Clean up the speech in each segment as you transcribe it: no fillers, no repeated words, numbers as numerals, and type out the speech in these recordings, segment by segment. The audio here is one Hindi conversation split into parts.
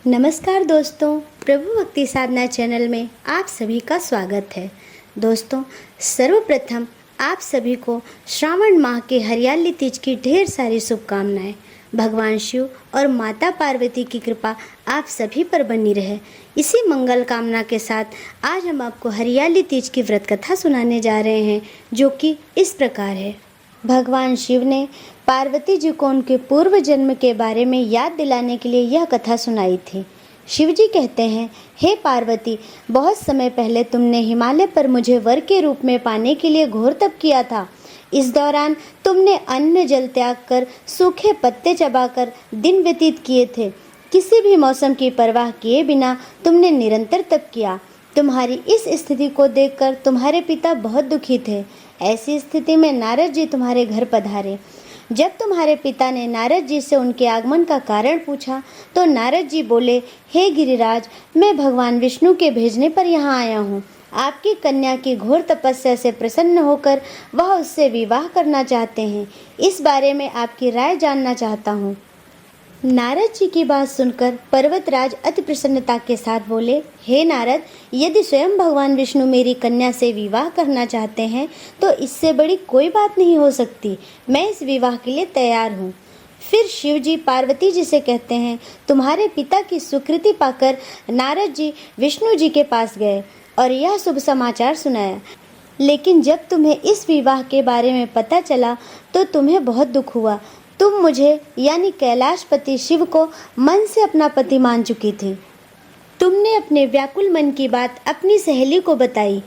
नमस्कार दोस्तों, प्रभु भक्ति साधना चैनल में आप सभी का स्वागत है। दोस्तों, सर्वप्रथम आप सभी को श्रावण माह के हरियाली तीज की ढेर सारी शुभकामनाएं। भगवान शिव और माता पार्वती की कृपा आप सभी पर बनी रहे। इसी मंगल कामना के साथ आज हम आपको हरियाली तीज की व्रत कथा सुनाने जा रहे हैं, जो कि इस प्रकार है। भगवान शिव ने पार्वती जी को उनके पूर्व जन्म के बारे में याद दिलाने के लिए यह कथा सुनाई थी। शिव जी कहते हैं, हे पार्वती, बहुत समय पहले तुमने हिमालय पर मुझे वर के रूप में पाने के लिए घोर तप किया था। इस दौरान तुमने अन्न जल त्याग कर सूखे पत्ते चबाकर दिन व्यतीत किए थे। किसी भी मौसम की परवाह किए बिना तुमने निरंतर तप किया। तुम्हारी इस स्थिति को देखकर तुम्हारे पिता बहुत दुखी थे। ऐसी स्थिति में नारद जी तुम्हारे घर पधारे। जब तुम्हारे पिता ने नारद जी से उनके आगमन का कारण पूछा तो नारद जी बोले, हे गिरिराज, मैं भगवान विष्णु के भेजने पर यहाँ आया हूँ। आपकी कन्या की घोर तपस्या से प्रसन्न होकर वह उससे विवाह करना चाहते हैं। इस बारे में आपकी राय जानना चाहता हूँ। नारद जी की बात सुनकर पर्वतराज अति प्रसन्नता के साथ बोले, हे नारद, यदि स्वयं भगवान विष्णु मेरी कन्या से विवाह करना चाहते हैं तो इससे बड़ी कोई बात नहीं हो सकती। मैं इस विवाह के लिए तैयार हूँ। फिर शिव जी पार्वती जी से कहते हैं, तुम्हारे पिता की स्वीकृति पाकर नारद जी विष्णु जी के पास गए और यह शुभ समाचार सुनाया। लेकिन जब तुम्हें इस विवाह के बारे में पता चला तो तुम्हें बहुत दुख हुआ। तुम मुझे यानी कैलाशपति शिव को मन से अपना पति मान चुकी थी। तुमने अपने व्याकुल मन की बात अपनी सहेली को बताई।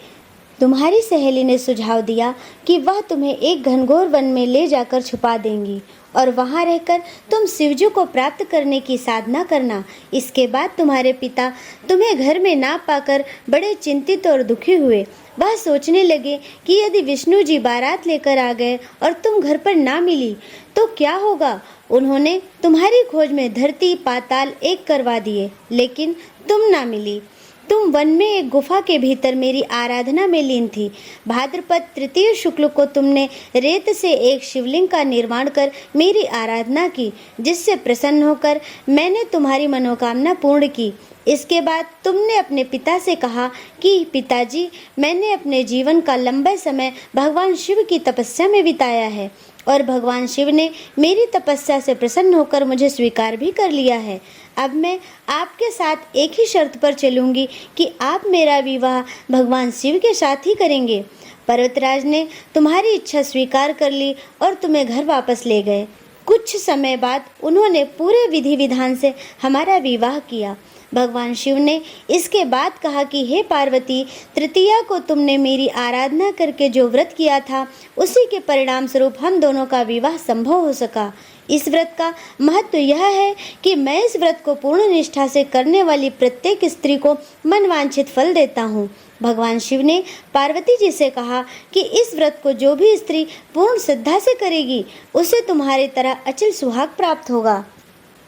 तुम्हारी सहेली ने सुझाव दिया कि वह तुम्हें एक घनघोर वन में ले जाकर छुपा देंगी और वहां रहकर तुम शिवजी को प्राप्त करने की साधना करना। इसके बाद तुम्हारे पिता तुम्हें घर में ना पाकर बड़े चिंतित और दुखी हुए। वह सोचने लगे कि यदि विष्णु जी बारात लेकर आ गए और तुम घर पर ना मिली तो क्या होगा। उन्होंने तुम्हारी खोज में धरती पाताल एक करवा दिए, लेकिन तुम ना मिली। तुम वन में एक गुफा के भीतर मेरी आराधना में लीन थी। भाद्रपद तृतीय शुक्ल को तुमने रेत से एक शिवलिंग का निर्माण कर मेरी आराधना की, जिससे प्रसन्न होकर मैंने तुम्हारी मनोकामना पूर्ण की। इसके बाद तुमने अपने पिता से कहा कि पिताजी, मैंने अपने जीवन का लंबा समय भगवान शिव की तपस्या में बिताया है और भगवान शिव ने मेरी तपस्या से प्रसन्न होकर मुझे स्वीकार भी कर लिया है। अब मैं आपके साथ एक ही शर्त पर चलूंगी कि आप मेरा विवाह भगवान शिव के साथ ही करेंगे। पर्वतराज ने तुम्हारी इच्छा स्वीकार कर ली और तुम्हें घर वापस ले गए। कुछ समय बाद उन्होंने पूरे विधि विधान से हमारा विवाह किया। भगवान शिव ने इसके बाद कहा कि हे पार्वती, तृतीया को तुमने मेरी आराधना करके जो व्रत किया था उसी के परिणाम स्वरूप हम दोनों का विवाह संभव हो सका। इस व्रत का महत्व यह है कि मैं इस व्रत को पूर्ण निष्ठा से करने वाली प्रत्येक स्त्री को मनवांछित फल देता हूँ। भगवान शिव ने पार्वती जी से कहा कि इस व्रत को जो भी स्त्री पूर्ण श्रद्धा से करेगी उसे तुम्हारी तरह अचल सुहाग प्राप्त होगा।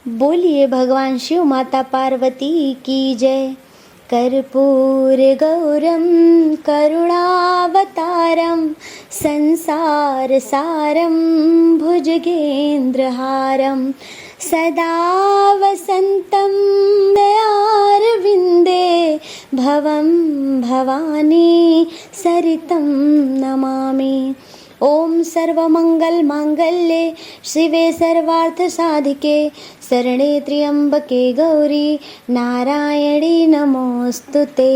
बोलिए भगवान शिव माता पार्वती की जय। कर्पूर गौरम करुणावतारम संसार सारम भुजगेंद्रहारम सदा वसंतम दयारविंदे भवम भवानी सरितं नमामि। ओम सर्वमंगल मांगल्ये शिवे सर्वार्थ साधिके शरणे त्र्यंबके गौरी नारायणी नमोस्तुते।